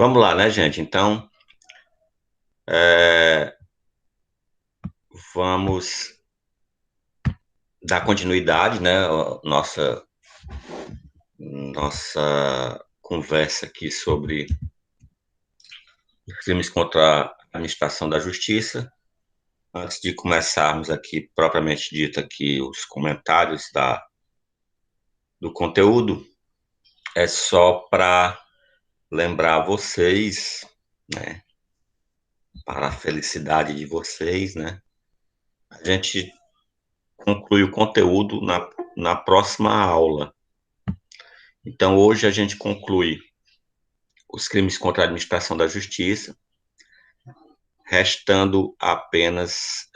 Vamos lá, né, gente? Então, é, vamos dar continuidade, né, nossa conversa aqui sobre crimes contra a administração da justiça. Antes de começarmos aqui, propriamente dito, aqui os comentários do conteúdo, é só para lembrar vocês, né, para a felicidade de vocês, né, a gente conclui o conteúdo na próxima aula. Então, hoje a gente conclui os crimes contra a administração da justiça, restando apenas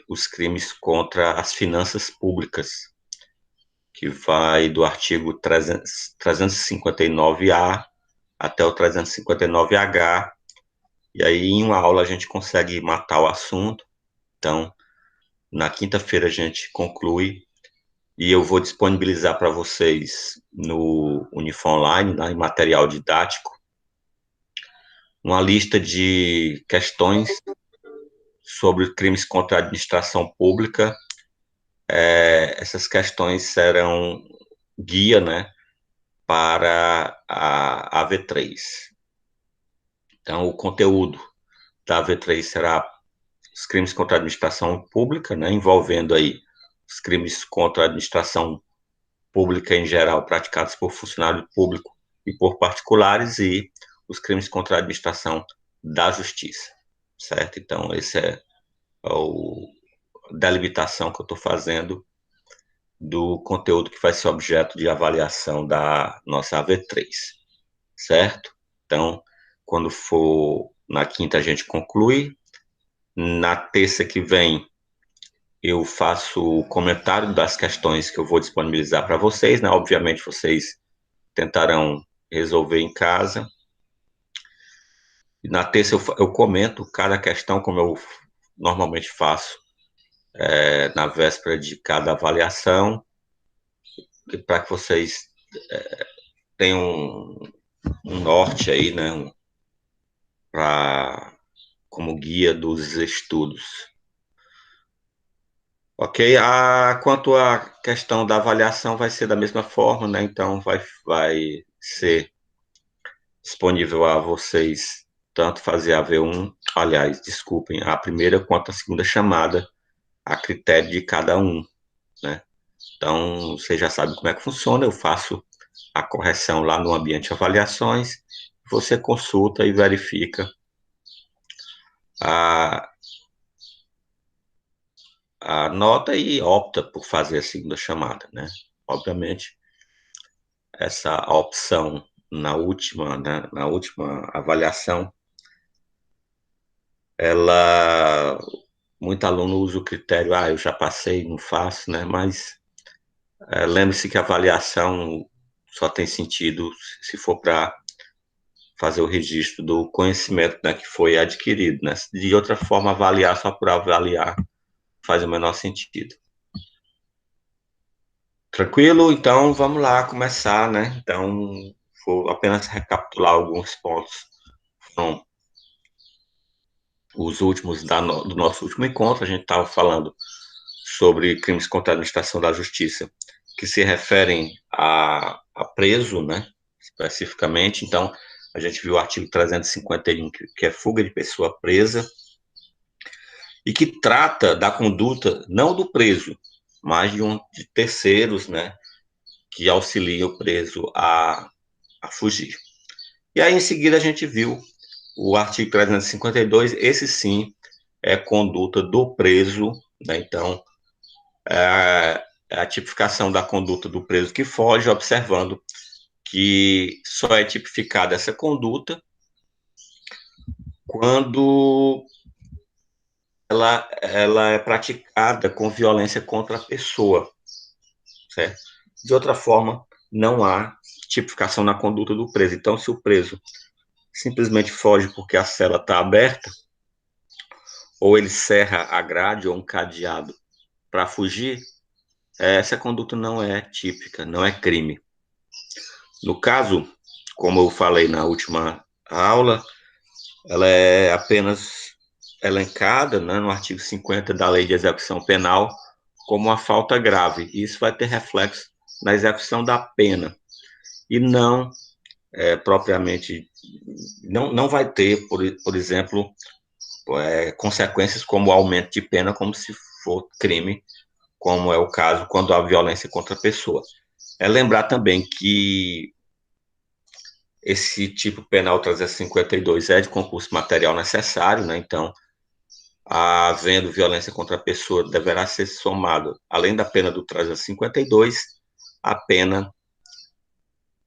os crimes contra as finanças públicas, que vai do artigo 359A até o 359H, e aí em uma aula a gente consegue matar o assunto. Então, na quinta-feira a gente conclui, e eu vou disponibilizar para vocês no Unifom Online, né, em material didático, uma lista de questões sobre crimes contra a administração pública. Essas questões serão guia, né, para a AV3. Então, o conteúdo da AV3 será os crimes contra a administração pública, né, envolvendo aí os crimes contra a administração pública em geral praticados por funcionário público e por particulares, e os crimes contra a administração da justiça, certo? Então, esse é o delimitação que eu estou fazendo do conteúdo que vai ser objeto de avaliação da nossa AV3, certo? Então, quando for na quinta, a gente conclui. Na terça que vem, eu faço o comentário das questões que eu vou disponibilizar para vocês, né? Obviamente, vocês tentarão resolver em casa. E na terça, eu comento cada questão, como eu normalmente faço na véspera de cada avaliação, para que vocês tenham um norte aí, né? Como guia dos estudos. Ok? Quanto à questão da avaliação, vai ser da mesma forma, né? Então, vai ser disponível a vocês tanto fazer a V1, aliás, desculpem, a primeira quanto a segunda chamada, a critério de cada um, né? Então, você já sabe como é que funciona, eu faço a correção lá no ambiente de avaliações, você consulta e verifica a, a nota e opta por fazer a segunda chamada, né? Obviamente, essa opção né, na última avaliação, ela, muito aluno usa o critério, eu já passei, não faço, né? Mas lembre-se que a avaliação só tem sentido se for para fazer o registro do conhecimento, né, que foi adquirido, né? De outra forma, avaliar só por avaliar faz o menor sentido. Tranquilo? Então, vamos lá começar, né? Então, vou apenas recapitular alguns pontos. Então, os últimos do nosso último encontro, a gente estava falando sobre crimes contra a administração da justiça, que se referem a preso, né? Especificamente. Então, a gente viu o artigo 351, que é fuga de pessoa presa, e que trata da conduta não do preso, mas de terceiros, né? Que auxiliam o preso a fugir. E aí, em seguida, a gente viu o artigo 352, esse sim é conduta do preso, né? Então, é a tipificação da conduta do preso que foge, observando que só é tipificada essa conduta quando ela é praticada com violência contra a pessoa, certo? De outra forma, não há tipificação na conduta do preso. Então, se o preso simplesmente foge porque a cela está aberta, ou ele serra a grade ou um cadeado para fugir, essa conduta não é típica, não é crime. No caso como eu falei na última aula, ela é apenas elencada, né, no artigo 50 da Lei de Execução Penal como uma falta grave. Isso vai ter reflexo na execução da pena e não propriamente, não vai ter, por exemplo, consequências como aumento de pena, como se for crime, como é o caso quando há violência contra a pessoa. É lembrar também que esse tipo penal 352 é de concurso material necessário, né? Então, havendo violência contra a pessoa, deverá ser somado, além da pena do 352, a pena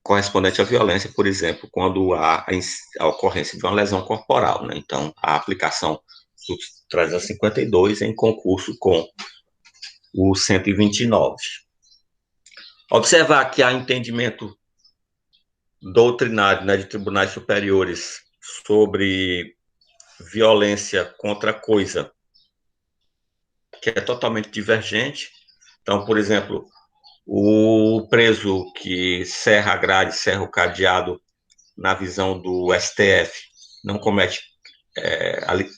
correspondente à violência, por exemplo, quando há a ocorrência de uma lesão corporal, né? Então, a aplicação do 352 em concurso com o 129. Observar que há entendimento doutrinário, né, de tribunais superiores sobre violência contra a coisa, que é totalmente divergente. Então, por exemplo, o preso que serra a grade, serra o cadeado, na visão do STF, não comete,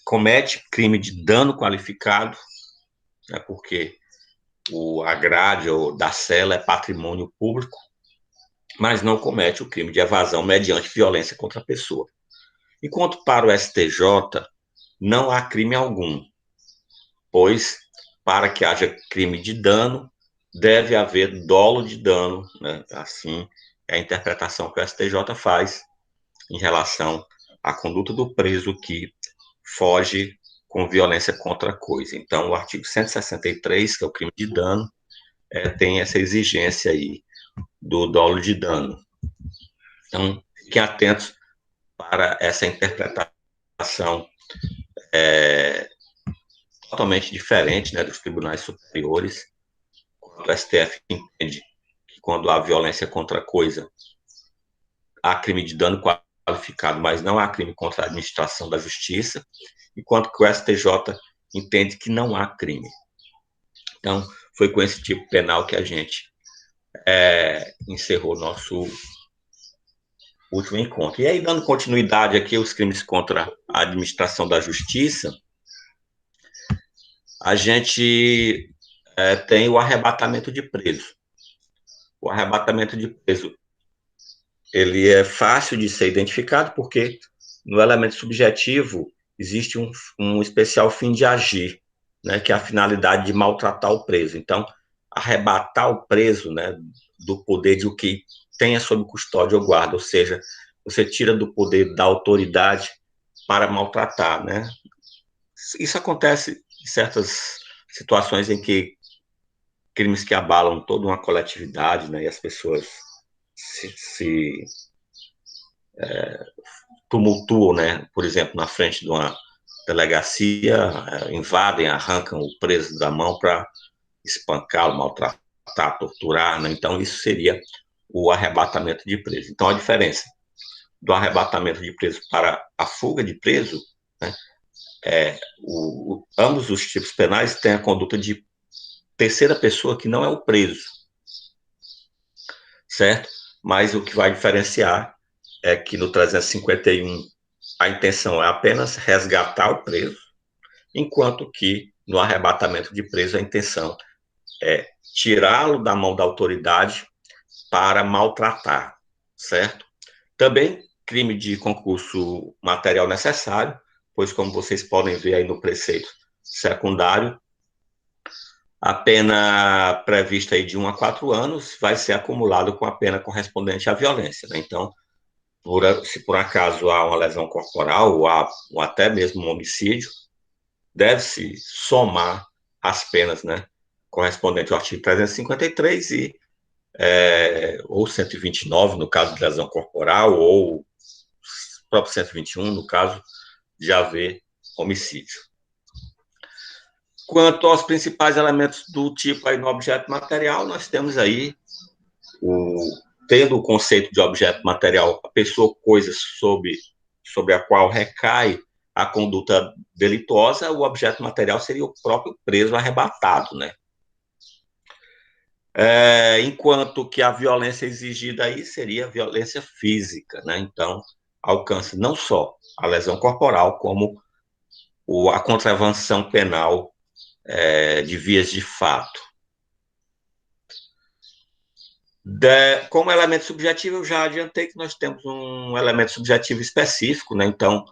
comete crime de dano qualificado, né, porque a grade ou da cela é patrimônio público, mas não comete o crime de evasão mediante violência contra a pessoa. Enquanto para o STJ não há crime algum, pois para que haja crime de dano, deve haver dolo de dano, né? Assim é a interpretação que o STJ faz em relação à conduta do preso que foge com violência contra a coisa. Então, o artigo 163, que é o crime de dano, tem essa exigência aí do dolo de dano. Então, fiquem atentos para essa interpretação totalmente diferente, né, dos tribunais superiores. O STF entende que quando há violência contra a coisa, há crime de dano qualificado, mas não há crime contra a administração da justiça, enquanto que o STJ entende que não há crime. Então, foi com esse tipo penal que a gente encerrou nosso último encontro. E aí, dando continuidade aqui aos crimes contra a administração da justiça, a gente tem o arrebatamento de preso. O arrebatamento de preso, ele é fácil de ser identificado porque no elemento subjetivo existe um especial fim de agir, né, que é a finalidade de maltratar o preso. Então, arrebatar o preso, né, do poder de o que tenha sob custódia ou guarda, ou seja, você tira do poder da autoridade para maltratar, né? Isso acontece em certas situações em que crimes que abalam toda uma coletividade, né, e as pessoas se tumultuam, né, por exemplo, na frente de uma delegacia, invadem, arrancam o preso da mão para espancá-lo, maltratar, torturar, né? Então isso seria o arrebatamento de preso. Então a diferença do arrebatamento de preso para a fuga de preso, né, ambos os tipos penais têm a conduta de terceira pessoa que não é o preso, certo? Mas o que vai diferenciar é que no 351 a intenção é apenas resgatar o preso, enquanto que no arrebatamento de preso a intenção é tirá-lo da mão da autoridade para maltratar, certo? Também crime de concurso material necessário, pois como vocês podem ver aí no preceito secundário, a pena prevista aí de 1 a 4 anos vai ser acumulado com a pena correspondente à violência, né? Então, se por acaso há uma lesão corporal ou até mesmo um homicídio, deve-se somar as penas, né, correspondente ao artigo 353 ou 129, no caso de lesão corporal, ou próprio 121, no caso de haver homicídio. Quanto aos principais elementos do tipo aí no objeto material, nós temos aí, tendo o conceito de objeto material, a pessoa ou coisa sobre a qual recai a conduta delituosa, o objeto material seria o próprio preso arrebatado, né? Enquanto que a violência exigida aí seria a violência física, né? Então, alcança não só a lesão corporal, como a contravenção penal de vias de fato. Como elemento subjetivo, eu já adiantei que nós temos um elemento subjetivo específico, né? Então,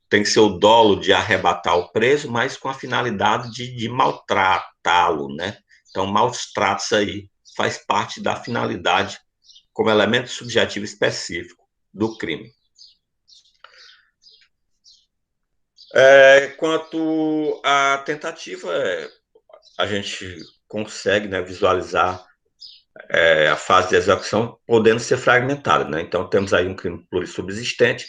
tem que ser o dolo de arrebatar o preso, mas com a finalidade de maltratá-lo, né? Então, maus tratos aí faz parte da finalidade como elemento subjetivo específico do crime. Quanto à tentativa, a gente consegue, né, visualizar a fase de execução podendo ser fragmentada, né? Então, temos aí um crime plurissubsistente.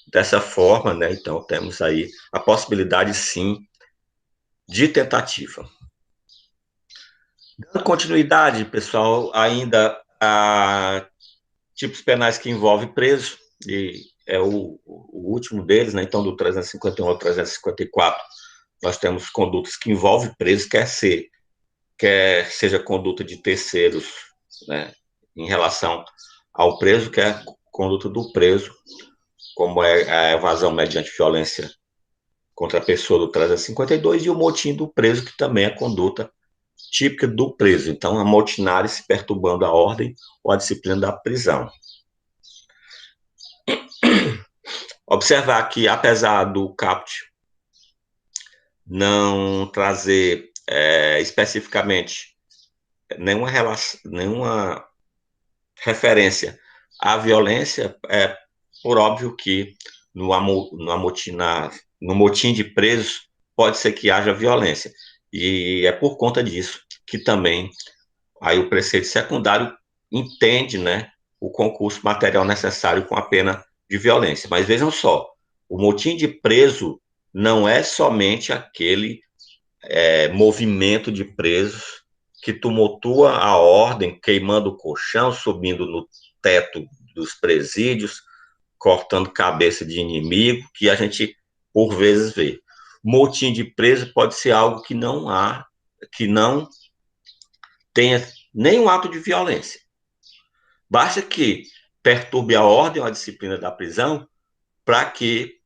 Dessa forma, né? Então, temos aí a possibilidade, sim, de tentativa. Dando continuidade, pessoal, ainda a tipos penais que envolvem preso, e é o último deles, né? Então, do 351 ao 354, nós temos condutas que envolvem preso, quer seja conduta de terceiros, né, em relação ao preso, quer a conduta do preso, como é a evasão mediante violência contra a pessoa do 352, e o motim do preso, que também é conduta típica do preso. Então, amotinar se perturbando a ordem ou a disciplina da prisão. Observar que, apesar do caput não trazer especificamente nenhuma referência à violência, é por óbvio que no motim de presos pode ser que haja violência. E é por conta disso que também aí o preceito secundário entende, né, o concurso material necessário com a pena de violência. Mas vejam só, o motim de preso não é somente aquele movimento de presos que tumultua a ordem, queimando o colchão, subindo no teto dos presídios, cortando cabeça de inimigo, que a gente por vezes vê. Motim de preso pode ser algo que não tenha nenhum ato de violência. Basta que perturbe a ordem ou a disciplina da prisão para que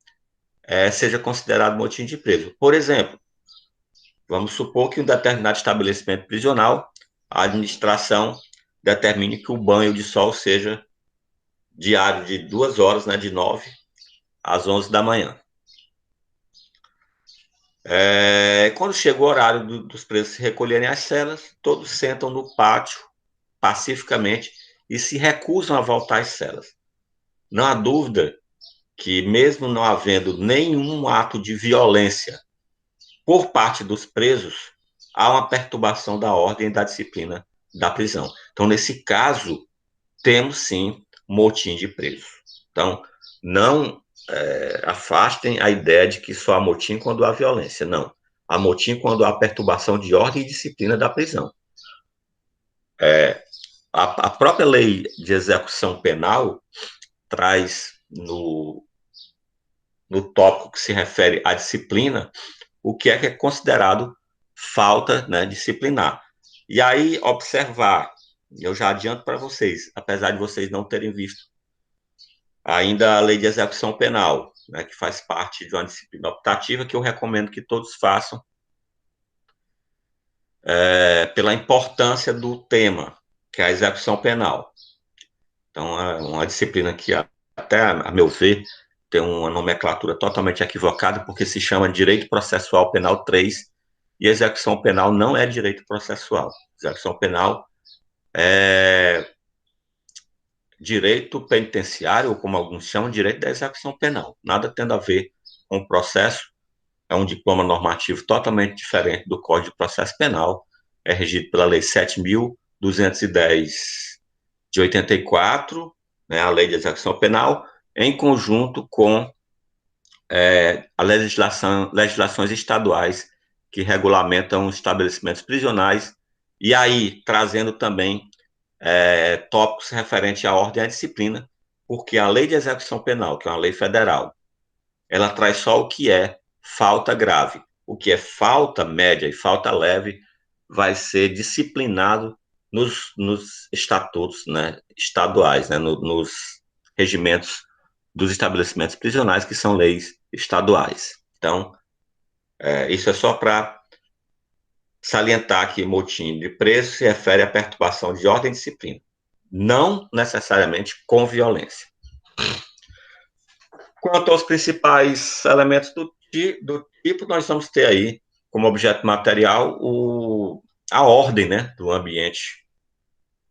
seja considerado motim de preso. Por exemplo, vamos supor que um determinado estabelecimento prisional, a administração determine que o banho de sol seja diário de 2 horas, né, de 9 às 11 da manhã. Quando chega o horário dos presos se recolherem às celas, todos sentam no pátio pacificamente e se recusam a voltar às celas. Não há dúvida que, mesmo não havendo nenhum ato de violência por parte dos presos, há uma perturbação da ordem e da disciplina da prisão. Então, nesse caso, temos sim motim de preso. Então, não afastem a ideia de que só há motim quando há violência. Não. Há motim quando há perturbação de ordem e disciplina da prisão. A própria lei de execução penal traz no tópico que se refere à disciplina o que é considerado falta, né, disciplinar. E aí, observar, eu já adianto para vocês, apesar de vocês não terem visto ainda a lei de execução penal, né, que faz parte de uma disciplina optativa que eu recomendo que todos façam, pela importância do tema, que é a execução penal. Então, é uma disciplina que, até a meu ver, tem uma nomenclatura totalmente equivocada, porque se chama Direito Processual Penal 3, e execução penal não é direito processual. Execução penal é direito penitenciário, ou como alguns chamam, direito da execução penal. Nada tendo a ver com o processo, é um diploma normativo totalmente diferente do Código de Processo Penal, é regido pela Lei 7.210 de 84, né, a Lei de Execução Penal, em conjunto com a legislações estaduais que regulamentam os estabelecimentos prisionais, e aí trazendo também tópicos referentes à ordem e à disciplina, porque a Lei de Execução Penal, que é uma lei federal, ela traz só o que é falta grave. O que é falta média e falta leve vai ser disciplinado nos estatutos, né, estaduais, né, nos regimentos dos estabelecimentos prisionais, que são leis estaduais. Então, isso é só para salientar que motim de preso se refere à perturbação de ordem e disciplina, não necessariamente com violência. Quanto aos principais elementos do tipo, nós vamos ter aí como objeto material a ordem, né, do ambiente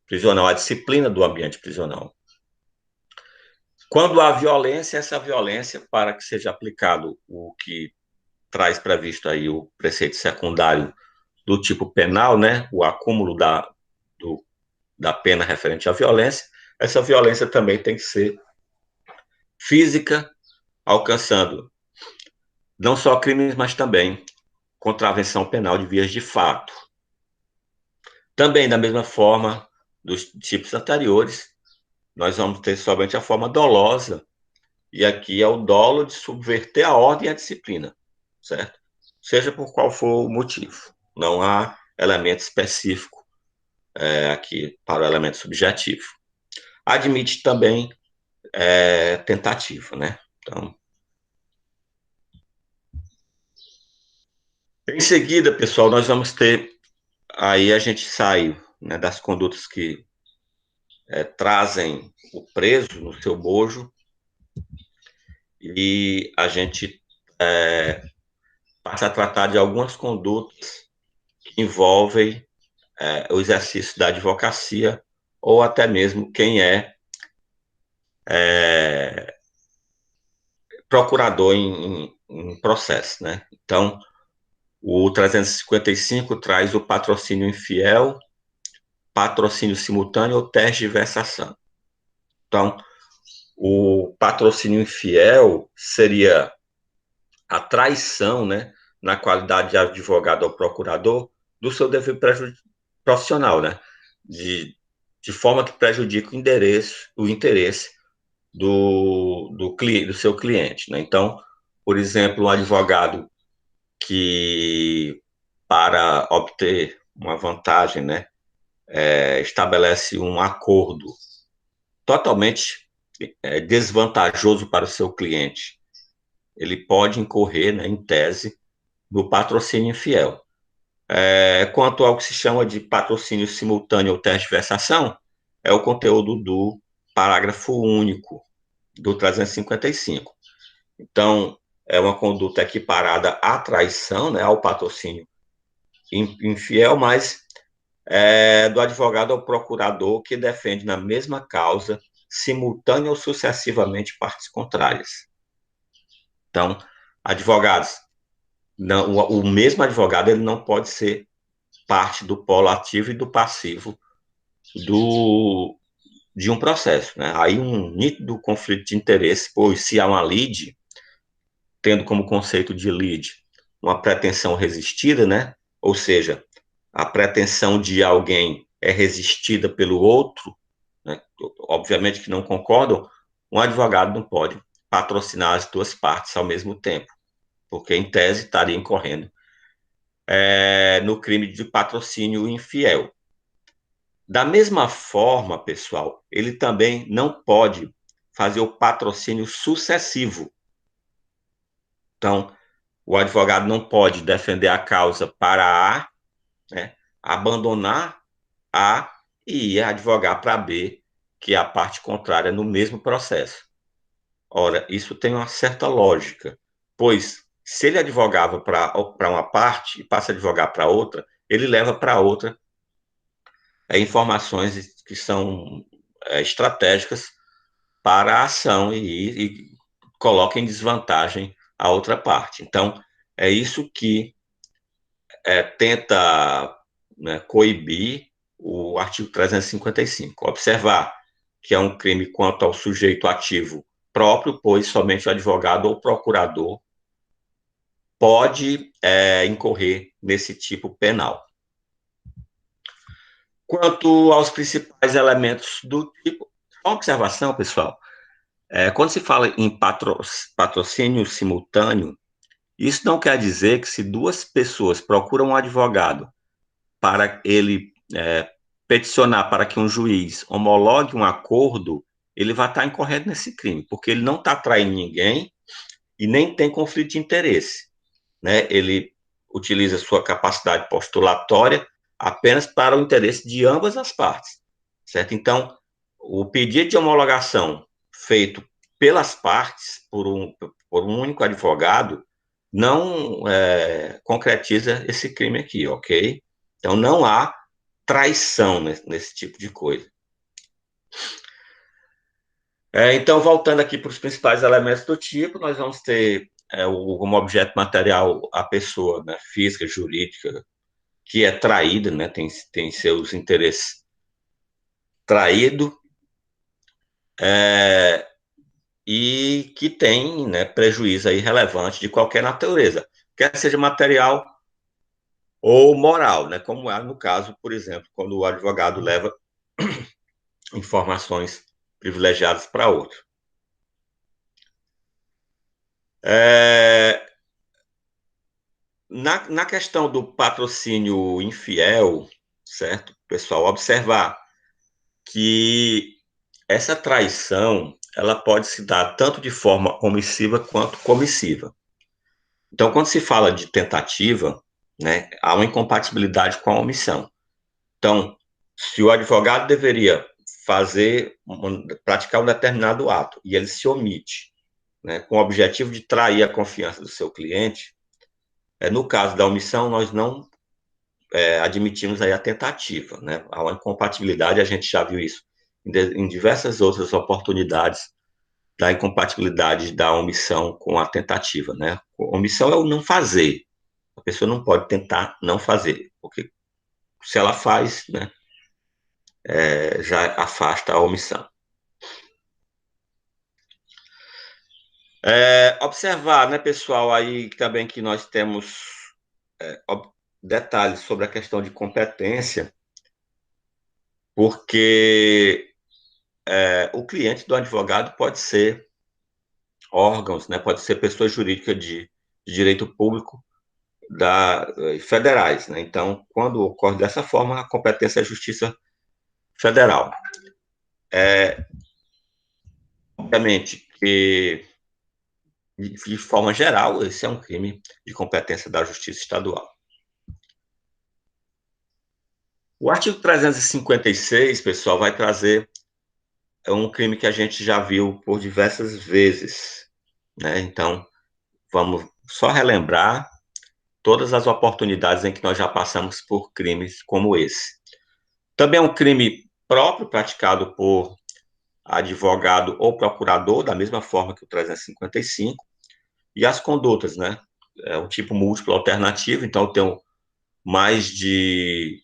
prisional, a disciplina do ambiente prisional. Quando há violência, essa violência, para que seja aplicado o que traz previsto aí o preceito secundário do tipo penal, né, o acúmulo da pena referente à violência, essa violência também tem que ser física, alcançando não só crimes, mas também contravenção penal de vias de fato. Também, da mesma forma dos tipos anteriores, nós vamos ter somente a forma dolosa, e aqui é o dolo de subverter a ordem e a disciplina, certo? Seja por qual for o motivo. Não há elemento específico aqui para o elemento subjetivo. Admite também tentativa, né? Então, em seguida, pessoal, nós vamos ter, aí a gente sai, né, das condutas que trazem o preso no seu bojo, e a gente passa a tratar de algumas condutas que envolvem o exercício da advocacia, ou até mesmo quem é procurador em processo, né? Então, o 355 traz o patrocínio infiel, patrocínio simultâneo ou tergiversação. Então, o patrocínio infiel seria a traição, né, na qualidade de advogado ou procurador, do seu dever profissional, né, de forma que prejudica o interesse do seu cliente, né. Então, por exemplo, um advogado que, para obter uma vantagem, né, estabelece um acordo totalmente desvantajoso para o seu cliente, ele pode incorrer, né, em tese, no patrocínio infiel. Quanto ao que se chama de patrocínio simultâneo ou tergiversação, é o conteúdo do parágrafo único do 355. Então, é uma conduta equiparada à traição, né, ao patrocínio infiel, mas do advogado ao procurador que defende na mesma causa, simultânea ou sucessivamente, partes contrárias. Então, advogados, não, o mesmo advogado ele não pode ser parte do polo ativo e do passivo de um processo, né? Aí um nítido conflito de interesse, pois se há uma lide, tendo como conceito de lide uma pretensão resistida, né? Ou seja, a pretensão de alguém é resistida pelo outro, né? Obviamente que não concordam, um advogado não pode patrocinar as duas partes ao mesmo tempo, porque em tese estaria incorrendo no crime de patrocínio infiel. Da mesma forma, pessoal, ele também não pode fazer o patrocínio sucessivo. Então, o advogado não pode defender a causa para A, né, abandonar A e ir advogar para B, que é a parte contrária no mesmo processo. Ora, isso tem uma certa lógica, pois se ele advogava para uma parte e passa a advogar para outra, ele leva para outra informações que são estratégicas para a ação e coloca em desvantagem a outra parte. Então, é isso que tenta, né, coibir o artigo 355. Observar que é um crime quanto ao sujeito ativo próprio, pois somente o advogado ou procurador pode incorrer nesse tipo penal. Quanto aos principais elementos do tipo, uma observação, pessoal, quando se fala em patrocínio simultâneo, isso não quer dizer que se duas pessoas procuram um advogado para ele peticionar para que um juiz homologue um acordo, ele vai estar incorreto nesse crime, porque ele não está traindo ninguém e nem tem conflito de interesse, né? Ele utiliza sua capacidade postulatória apenas para o interesse de ambas as partes, certo? Então, o pedido de homologação feito pelas partes, por um único advogado, não concretiza esse crime aqui, ok? Então, não há traição nesse tipo de coisa. Então, voltando aqui para os principais elementos do tipo, nós vamos ter como objeto material a pessoa, né, física, jurídica, que é traída, né, tem seus interesses traídos, e que tem, né, prejuízo aí relevante de qualquer natureza, quer seja material ou moral, né, como é no caso, por exemplo, quando o advogado leva informações privilegiadas para outro. Na questão do patrocínio infiel, certo? Pessoal, observar que essa traição, ela pode se dar tanto de forma omissiva quanto comissiva. Então, quando se fala de tentativa, né, há uma incompatibilidade com a omissão. Então, se o advogado deveria praticar um determinado ato e ele se omite, né, com o objetivo de trair a confiança do seu cliente, no caso da omissão, nós não admitimos aí a tentativa, né? Há uma incompatibilidade, a gente já viu isso em diversas outras oportunidades da incompatibilidade da omissão com a tentativa, né? A omissão é o não fazer. A pessoa não pode tentar não fazer, porque se ela faz, né, já afasta a omissão. Observar, né, pessoal, aí também que nós temos detalhes sobre a questão de competência, porque o cliente do advogado pode ser órgãos, né, pode ser pessoa jurídica de direito público federais, né? Então, quando ocorre dessa forma, a competência é a Justiça Federal. Obviamente que, de forma geral, esse é um crime de competência da Justiça Estadual. O artigo 356, pessoal, vai trazer um crime que a gente já viu por diversas vezes, né? Então, vamos só relembrar todas as oportunidades em que nós já passamos por crimes como esse. Também é um crime próprio praticado por advogado ou procurador, da mesma forma que o 355, e as condutas, né? É um tipo múltiplo alternativo, então eu tenho mais de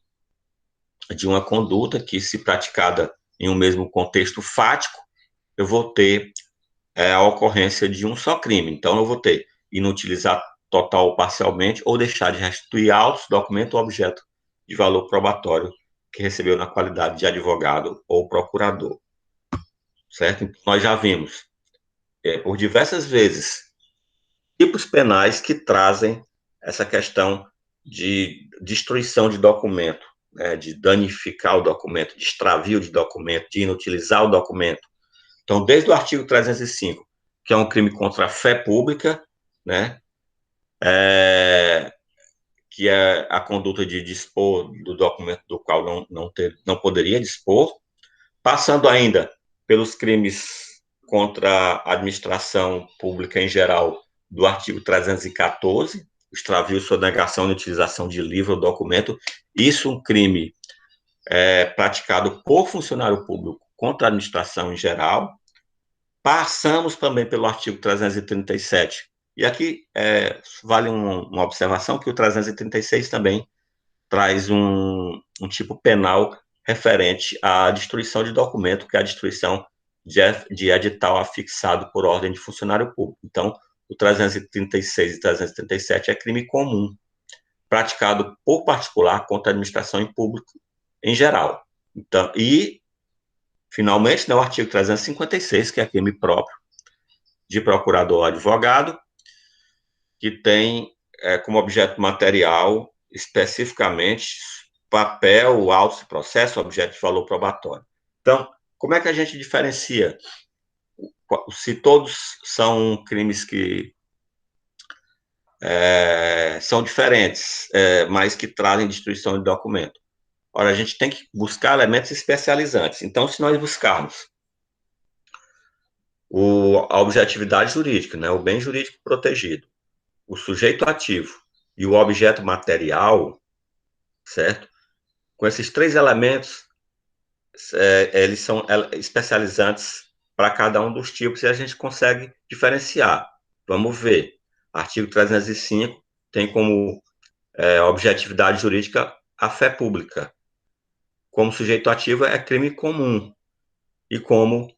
uma conduta que, se praticada em um mesmo contexto fático, eu vou ter a ocorrência de um só crime. Então, eu vou ter inutilizar total ou parcialmente ou deixar de restituir autos, documento ou objeto de valor probatório que recebeu na qualidade de advogado ou procurador, certo? Então, nós já vimos por diversas vezes tipos penais que trazem essa questão de destruição de documento, né, de danificar o documento, de extravio de documento, de inutilizar o documento. Então, desde o artigo 305, que é um crime contra a fé pública, né, que é a conduta de dispor do documento do qual não poderia dispor, passando ainda pelos crimes contra a administração pública em geral, do artigo 314, extravio, sonegação e utilização de livro ou documento. Isso é um crime praticado por funcionário público contra a administração em geral. Passamos também pelo artigo 337. E aqui vale uma observação que o 336 também traz um tipo penal referente à destruição de documento, que é a destruição de edital afixado por ordem de funcionário público. Então, o 336 e 337 é crime comum, praticado por particular contra a administração em público em geral. Então, e, finalmente, né, o artigo 356, que é crime próprio de procurador ou advogado, que tem como objeto material especificamente papel, autos de processo, objeto de valor probatório. Então, como é que a gente diferencia se todos são crimes que são diferentes, mas que trazem destruição de documento? Ora, a gente tem que buscar elementos especializantes. Então, se nós buscarmos a objetividade jurídica, né, o bem jurídico protegido, o sujeito ativo e o objeto material, certo? Com esses três elementos, eles são especializantes para cada um dos tipos e a gente consegue diferenciar. Vamos ver. Artigo 305 tem como objetividade jurídica a fé pública. Como sujeito ativo é crime comum. E como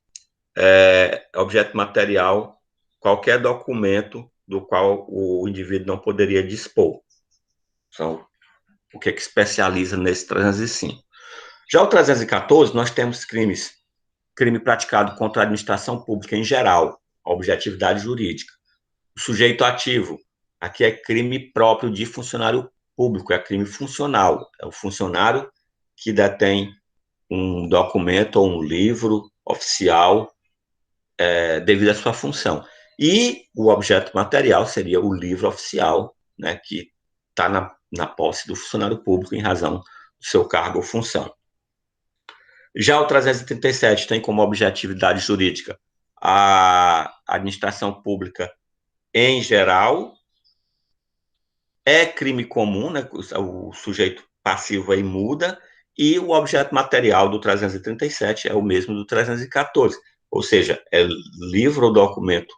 objeto material, qualquer documento do qual o indivíduo não poderia dispor. Então, o que especializa nesse 305? Já o 314, nós temos crime praticado contra a administração pública em geral, a objetividade jurídica. O sujeito ativo, aqui é crime próprio de funcionário público, é crime funcional, é o funcionário que detém um documento ou um livro oficial devido à sua função. E o objeto material seria o livro oficial, né, que está na posse do funcionário público em razão do seu cargo ou função. Já o 337 tem como objetividade jurídica a administração pública em geral, é crime comum, né, o sujeito passivo aí muda, e o objeto material do 337 é o mesmo do 314, ou seja, é livro ou documento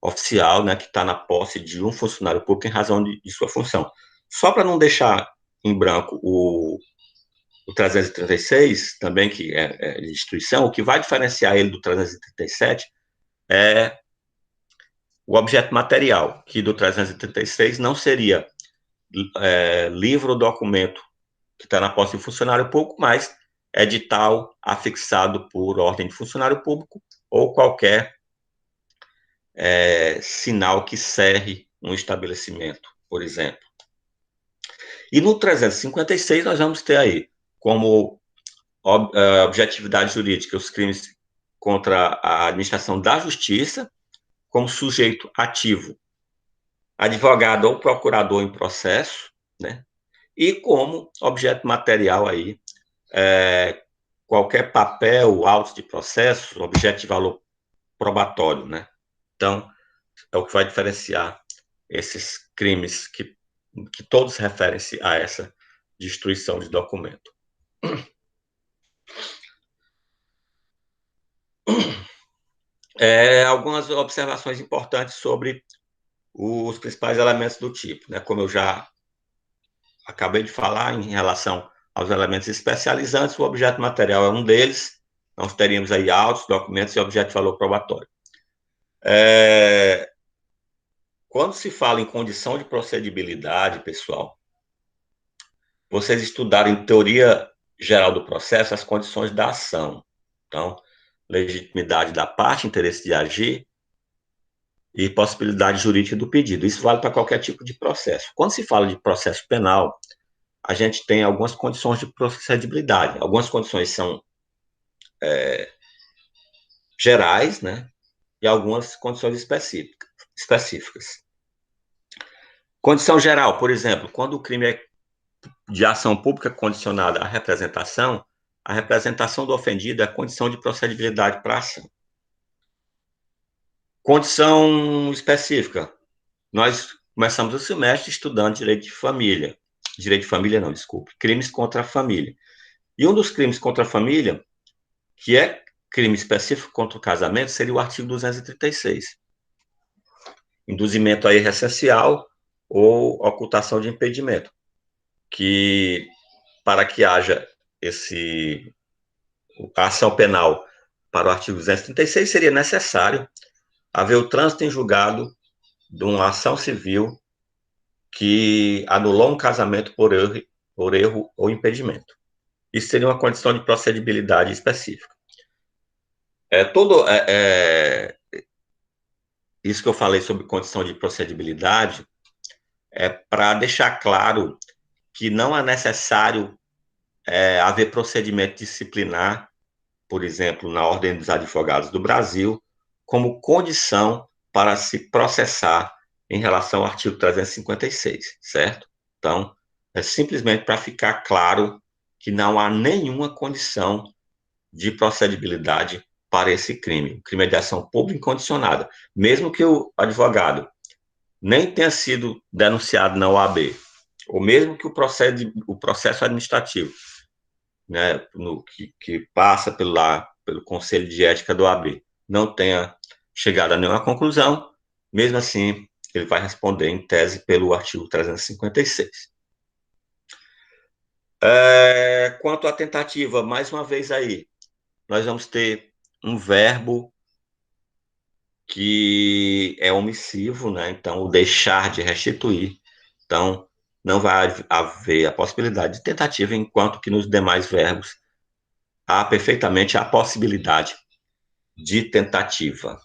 oficial, né, que está na posse de um funcionário público em razão de sua função. Só para não deixar em branco o 336, também, que é de instituição, o que vai diferenciar ele do 337 é o objeto material, que do 336 não seria livro ou documento que está na posse do funcionário público, mas edital afixado por ordem de funcionário público ou qualquer sinal que cerre um estabelecimento, por exemplo. E no 356 nós vamos ter aí como objetividade jurídica os crimes contra a administração da justiça, como sujeito ativo, advogado ou procurador em processo, né? E como objeto material aí, qualquer papel, auto de processo, objeto de valor probatório, né? Então, é o que vai diferenciar esses crimes que todos referem-se a essa destruição de documento. Algumas observações importantes sobre os principais elementos do tipo, né? Como eu já acabei de falar em relação aos elementos especializantes, o objeto material é um deles. Nós teríamos aí autos, documentos e objeto de valor probatório. Quando se fala em condição de procedibilidade, pessoal, vocês estudaram em teoria geral do processo as condições da ação. Então, legitimidade da parte, interesse de agir e possibilidade jurídica do pedido. Isso vale para qualquer tipo de processo. Quando se fala de processo penal, a gente tem algumas condições de procedibilidade. Algumas condições são gerais, né? E algumas condições específicas. Condição geral, por exemplo, quando o crime é de ação pública condicionada à representação, a representação do ofendido é a condição de procedibilidade para a ação. Condição específica. Nós começamos o semestre estudando direito de família. Direito de família não, desculpe. Crimes contra a família. E um dos crimes contra a família, que é crime específico contra o casamento, seria o artigo 236. Induzimento a erro essencial ou ocultação de impedimento. Que, para que haja a ação penal para o artigo 236, seria necessário haver o trânsito em julgado de uma ação civil que anulou um casamento por erro ou impedimento. Isso seria uma condição de procedibilidade específica. Isso que eu falei sobre condição de procedibilidade é para deixar claro que não é necessário haver procedimento disciplinar, por exemplo, na Ordem dos Advogados do Brasil, como condição para se processar em relação ao artigo 356, certo? Então, é simplesmente para ficar claro que não há nenhuma condição de procedibilidade para esse crime. O crime é de ação pública incondicionada. Mesmo que o advogado nem tenha sido denunciado na OAB, ou mesmo que o processo administrativo, né, que passa pelo Conselho de Ética do OAB, não tenha chegado a nenhuma conclusão, mesmo assim, ele vai responder em tese pelo artigo 356. Quanto à tentativa, mais uma vez aí, nós vamos ter um verbo que é omissivo, né? Então, o deixar de restituir. Então, não vai haver a possibilidade de tentativa, enquanto que nos demais verbos há perfeitamente a possibilidade de tentativa.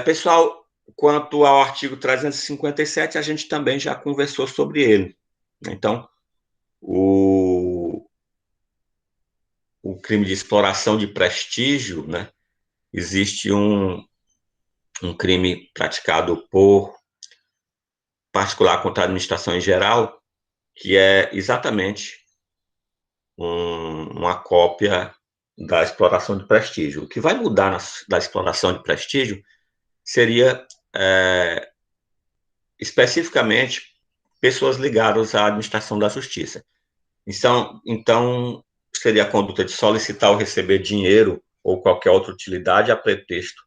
Pessoal, quanto ao artigo 357, a gente também já conversou sobre ele. Então, o crime de exploração de prestígio, né? Existe um crime praticado por particular contra a administração em geral, que é exatamente uma cópia da exploração de prestígio. O que vai mudar da exploração de prestígio seria especificamente pessoas ligadas à administração da justiça. Então, seria a conduta de solicitar ou receber dinheiro ou qualquer outra utilidade a pretexto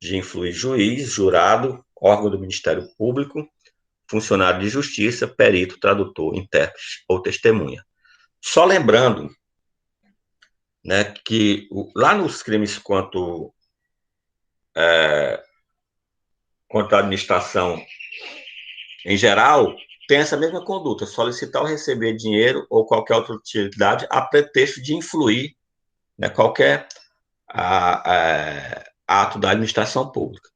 de influir juiz, jurado, órgão do Ministério Público, funcionário de justiça, perito, tradutor, intérprete ou testemunha. Só lembrando, né, que lá nos crimes contra a administração em geral, tem essa mesma conduta, solicitar ou receber dinheiro ou qualquer outra utilidade a pretexto de influir, né, qualquer ato da administração pública,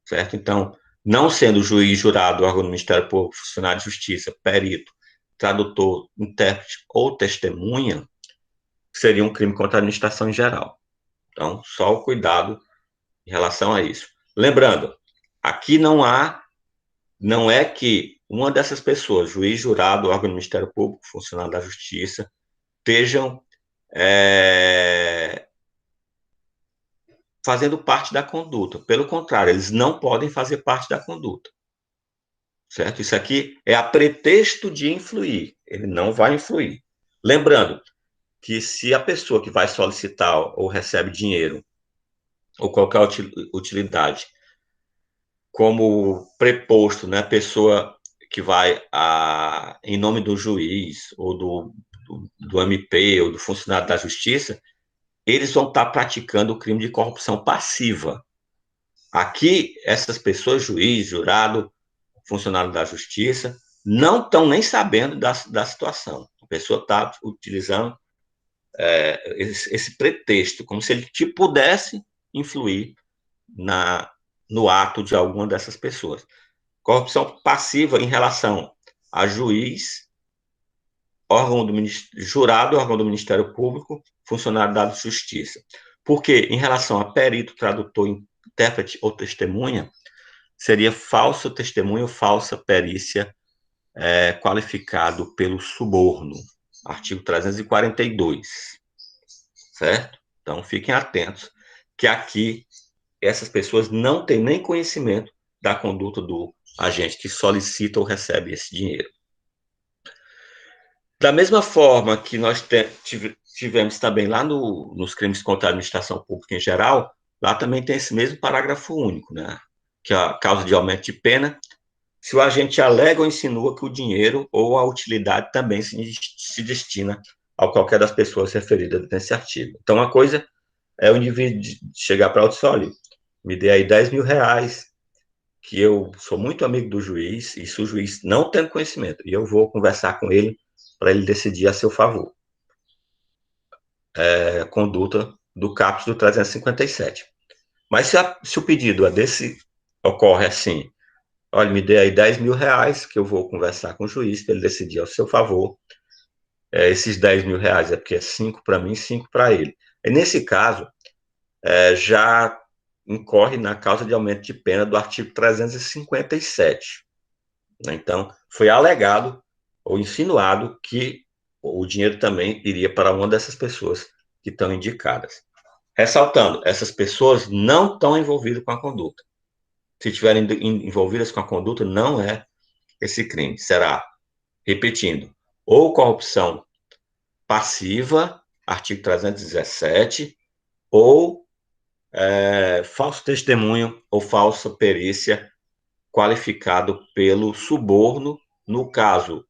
certo? Então, não sendo juiz, jurado, órgão do Ministério Público, funcionário de justiça, perito, tradutor, intérprete ou testemunha, seria um crime contra a administração em geral. Então, só o cuidado em relação a isso. Lembrando, aqui não é que uma dessas pessoas, juiz, jurado, órgão do Ministério Público, funcionário da Justiça, estejam fazendo parte da conduta. Pelo contrário, eles não podem fazer parte da conduta. Certo? Isso aqui é a pretexto de influir. Ele não vai influir. Lembrando que se a pessoa que vai solicitar ou recebe dinheiro ou qualquer utilidade como preposto, né, pessoa que vai em nome do juiz ou do MP ou do funcionário da justiça, eles vão estar praticando o crime de corrupção passiva. Aqui, essas pessoas, juiz, jurado, funcionário da justiça, não estão nem sabendo da situação. A pessoa está utilizando esse pretexto, como se ele pudesse influir no ato de alguma dessas pessoas. Corrupção passiva em relação a juiz, jurado, órgão do Ministério Público, funcionário da Justiça. Porque, em relação a perito, tradutor, intérprete ou testemunha, seria falso testemunho, falsa perícia qualificado pelo suborno. Artigo 342. Certo? Então, fiquem atentos que aqui essas pessoas não têm nem conhecimento da conduta do agente que solicita ou recebe esse dinheiro. Da mesma forma que nós tivemos também lá nos crimes contra a administração pública em geral, lá também tem esse mesmo parágrafo único, né? Que é a causa de aumento de pena, se o agente alega ou insinua que o dinheiro ou a utilidade também se destina a qualquer das pessoas referidas nesse artigo. Então, uma coisa é o indivíduo chegar para o outro, olha, me dê aí 10 mil reais, que eu sou muito amigo do juiz, e se o juiz não tem conhecimento, e eu vou conversar com ele para ele decidir a seu favor. Conduta do CAPS do 357. Mas se o pedido ocorre assim, olha, me dê aí R$ 10.000 que eu vou conversar com o juiz para ele decidir ao seu favor. Esses R$ 10.000 é porque é 5 para mim, 5 para ele. E nesse caso, já incorre na causa de aumento de pena do artigo 357. Né? Então, foi alegado ou insinuado que o dinheiro também iria para uma dessas pessoas que estão indicadas. Ressaltando, essas pessoas não estão envolvidas com a conduta. Se estiverem envolvidas com a conduta, não é esse crime. Será, repetindo, ou corrupção passiva, artigo 317, ou falso testemunho ou falsa perícia qualificado pelo suborno, no caso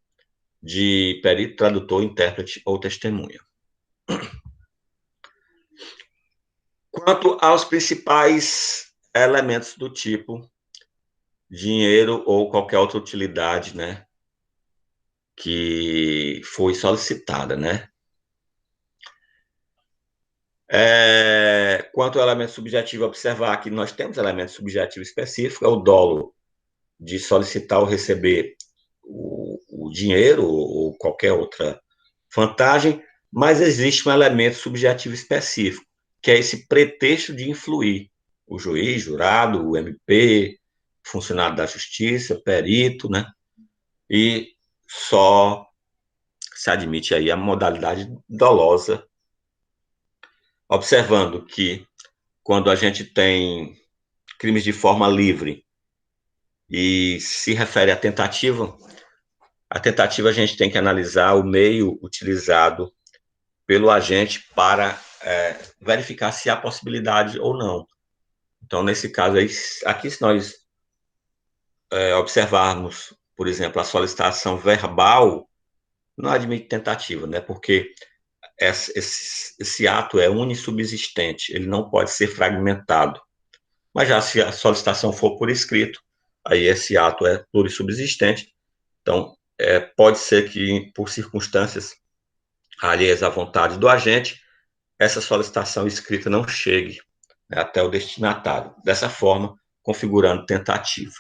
de perito, tradutor, intérprete ou testemunha. Quanto aos principais elementos do tipo dinheiro ou qualquer outra utilidade, né, que foi solicitada, né? Quanto ao elemento subjetivo, observar que nós temos elemento subjetivo específico, é o dolo de solicitar ou receber o dinheiro ou qualquer outra vantagem, mas existe um elemento subjetivo específico, que é esse pretexto de influir o juiz, jurado, o MP, funcionário da justiça, perito, né? E só se admite aí a modalidade dolosa, observando que quando a gente tem crimes de forma livre e se refere à tentativa, a tentativa a gente tem que analisar o meio utilizado pelo agente para verificar se há possibilidade ou não. Então, nesse caso aí, aqui se nós observarmos, por exemplo, a solicitação verbal, não admite tentativa, né? Porque esse ato é unissubsistente, ele não pode ser fragmentado. Mas já se a solicitação for por escrito, aí esse ato é plurissubsistente, então pode ser que, por circunstâncias alheias à vontade do agente, essa solicitação escrita não chegue, né, até o destinatário. Dessa forma, configurando tentativa.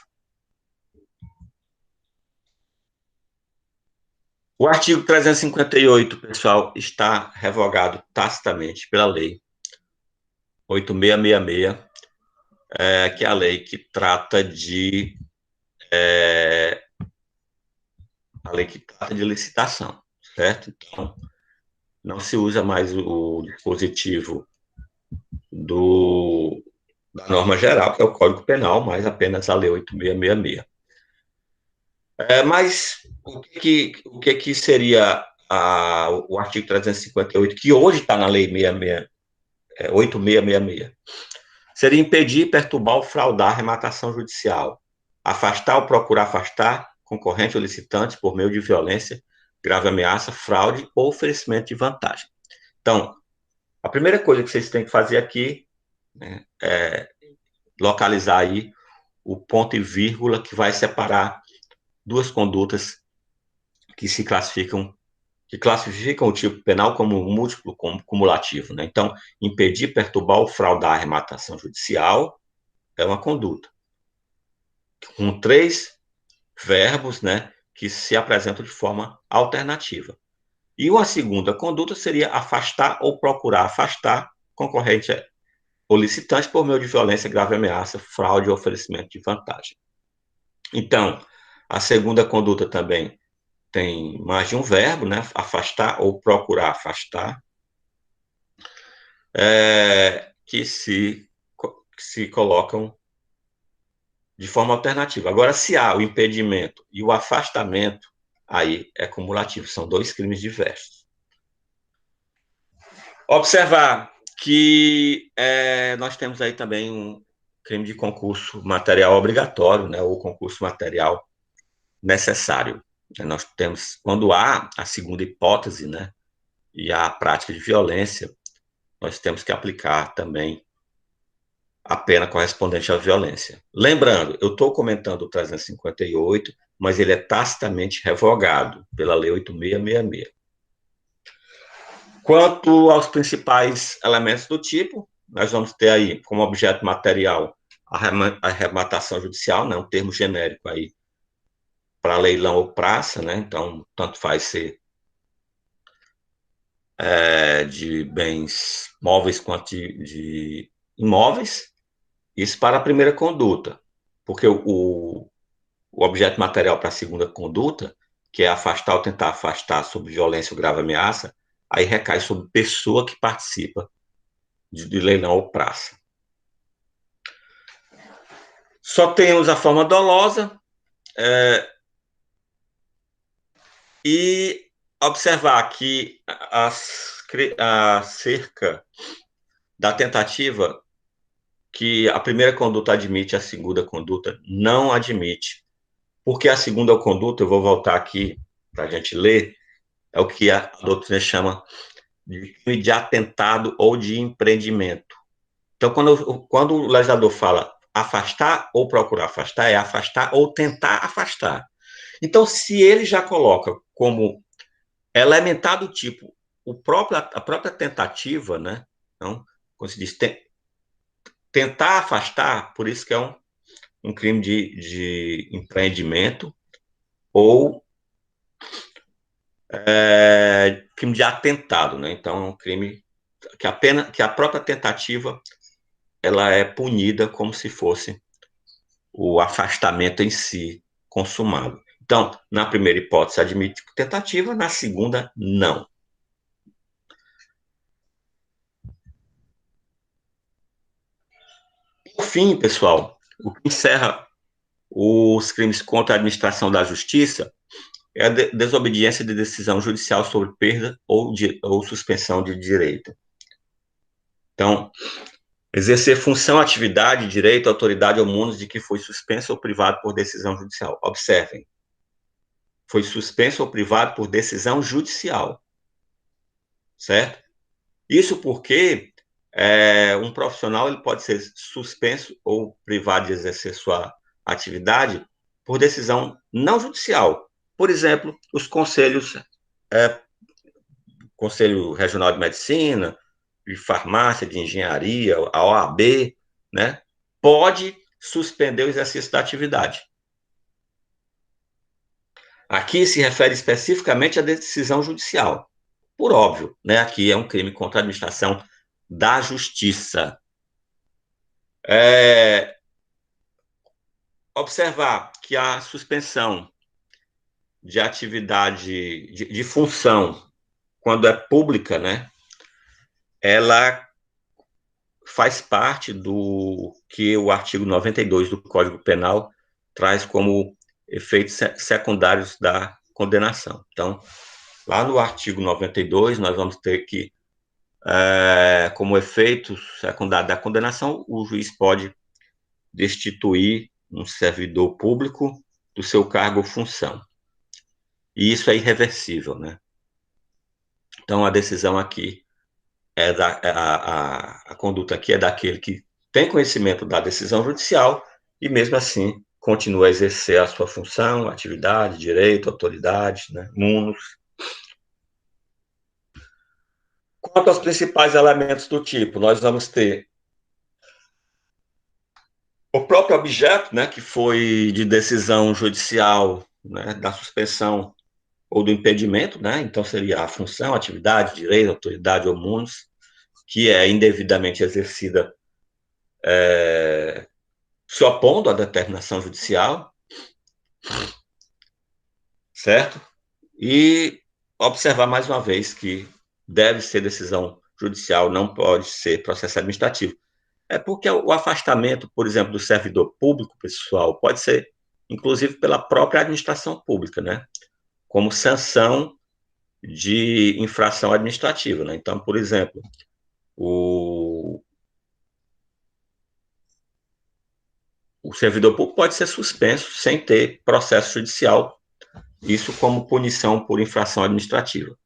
O artigo 358, pessoal, está revogado tacitamente pela lei 8666, que é a lei que trata de licitação, certo? Então, não se usa mais o dispositivo da norma geral, que é o Código Penal, mas apenas a Lei 8666. Mas o que seria o artigo 358, que hoje está na Lei 8666? Seria impedir, perturbar ou fraudar a arrematação judicial, afastar ou procurar afastar concorrente ou licitante por meio de violência, grave ameaça, fraude ou oferecimento de vantagem. Então, a primeira coisa que vocês têm que fazer aqui, né, é localizar aí o ponto e vírgula que vai separar duas condutas que classificam o tipo penal como múltiplo, como cumulativo, né? Então, impedir, perturbar ou fraudar a arrematação judicial é uma conduta com três verbos, né, que se apresentam de forma alternativa. E uma segunda conduta seria afastar ou procurar afastar concorrente ou licitante por meio de violência, grave ameaça, fraude ou oferecimento de vantagem. Então, a segunda conduta também tem mais de um verbo, né? Afastar ou procurar afastar, que se colocam de forma alternativa. Agora, se há o impedimento e o afastamento, aí é cumulativo, são dois crimes diversos. Observar que nós temos aí também um crime de concurso material obrigatório, né, ou concurso material necessário. Nós temos, quando há a segunda hipótese, né, e a prática de violência, nós temos que aplicar também a pena correspondente à violência. Lembrando, eu estou comentando o 358, mas ele é tacitamente revogado pela Lei 8666. Quanto aos principais elementos do tipo, nós vamos ter aí como objeto material arrematação judicial, né, um termo genérico aí para leilão ou praça, né, então tanto faz ser de bens móveis quanto de imóveis, isso para a primeira conduta, porque o objeto material para a segunda conduta, que é afastar ou tentar afastar sob violência ou grave ameaça, aí recai sobre pessoa que participa de leilão ou praça. Só temos a forma dolosa e observar que acerca da tentativa que a primeira conduta admite, a segunda conduta não admite. Porque a segunda conduta, eu vou voltar aqui para a gente ler, é o que a doutrina chama de atentado ou de empreendimento. Então, quando o legislador fala afastar ou procurar afastar, é afastar ou tentar afastar. Então, se ele já coloca como elementar do tipo a própria tentativa, né? Então, como se diz, tentar afastar, por isso que é um crime de empreendimento ou crime de atentado, né? Então, é um crime que a própria tentativa ela é punida como se fosse o afastamento em si consumado. Então, na primeira hipótese, admite tentativa, na segunda, não. Por fim, pessoal, o que encerra os crimes contra a administração da justiça é a desobediência de decisão judicial sobre perda ou suspensão de direito. Então, exercer função, atividade, direito, autoridade ou munus de que foi suspenso ou privado por decisão judicial. Observem, foi suspenso ou privado por decisão judicial, certo? Isso porque um profissional ele pode ser suspenso ou privado de exercer sua atividade por decisão não judicial. Por exemplo, os conselhos, Conselho Regional de Medicina, de Farmácia, de Engenharia, a OAB, né, pode suspender o exercício da atividade. Aqui se refere especificamente à decisão judicial. Por óbvio, né, aqui é um crime contra a administração da justiça. Observar que a suspensão de atividade, de função, quando é pública, né, ela faz parte do que o artigo 92 do Código Penal traz como efeitos secundários da condenação. Então, lá no artigo 92, nós vamos ter que, como efeito secundário da condenação, o juiz pode destituir um servidor público do seu cargo ou função. E isso é irreversível, né? Então, a decisão aqui a conduta aqui é daquele que tem conhecimento da decisão judicial e, mesmo assim, continua a exercer a sua função, atividade, direito, autoridade, né, munus. Quanto aos principais elementos do tipo, nós vamos ter o próprio objeto, né, que foi de decisão judicial, né, da suspensão ou do impedimento, né, então seria a função, atividade, direito, autoridade ou munus, que é indevidamente exercida se opondo à determinação judicial, certo? E observar mais uma vez que deve ser decisão judicial, não pode ser processo administrativo. É porque o afastamento, por exemplo, do servidor público, pessoal, pode ser, inclusive, pela própria administração pública, né? Como sanção de infração administrativa, né? Então, por exemplo, o servidor público pode ser suspenso sem ter processo judicial, isso como punição por infração administrativa.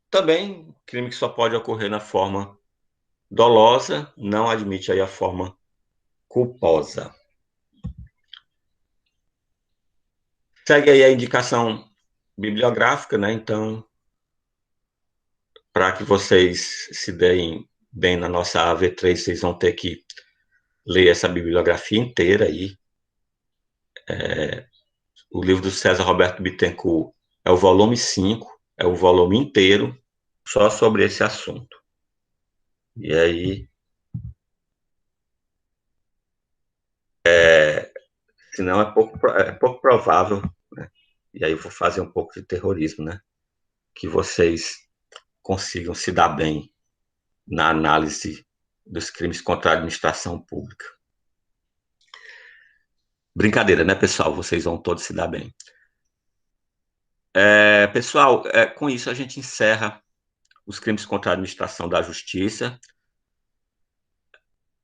Também, crime que só pode ocorrer na forma dolosa, não admite aí a forma culposa. Segue aí a indicação bibliográfica, né? Então, para que vocês se deem bem na nossa AV3, vocês vão ter que ler essa bibliografia inteira aí. O livro do César Roberto Bittencourt é o volume 5, é o volume inteiro só sobre esse assunto. E aí, senão é pouco provável, né? E aí eu vou fazer um pouco de terrorismo, né? Que vocês consigam se dar bem na análise dos crimes contra a administração pública. Brincadeira, né, pessoal? Vocês vão todos se dar bem. Pessoal, com isso a gente encerra os crimes contra a administração da justiça.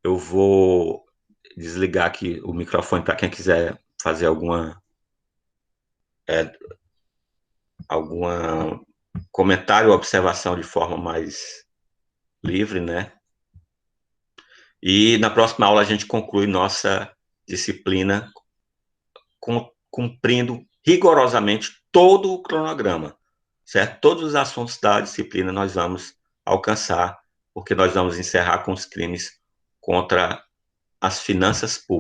Eu vou desligar aqui o microfone para quem quiser fazer alguma comentário ou observação de forma mais livre, né? E na próxima aula a gente conclui nossa disciplina cumprindo rigorosamente todo o cronograma, certo? Todos os assuntos da disciplina nós vamos alcançar, porque nós vamos encerrar com os crimes contra as finanças públicas.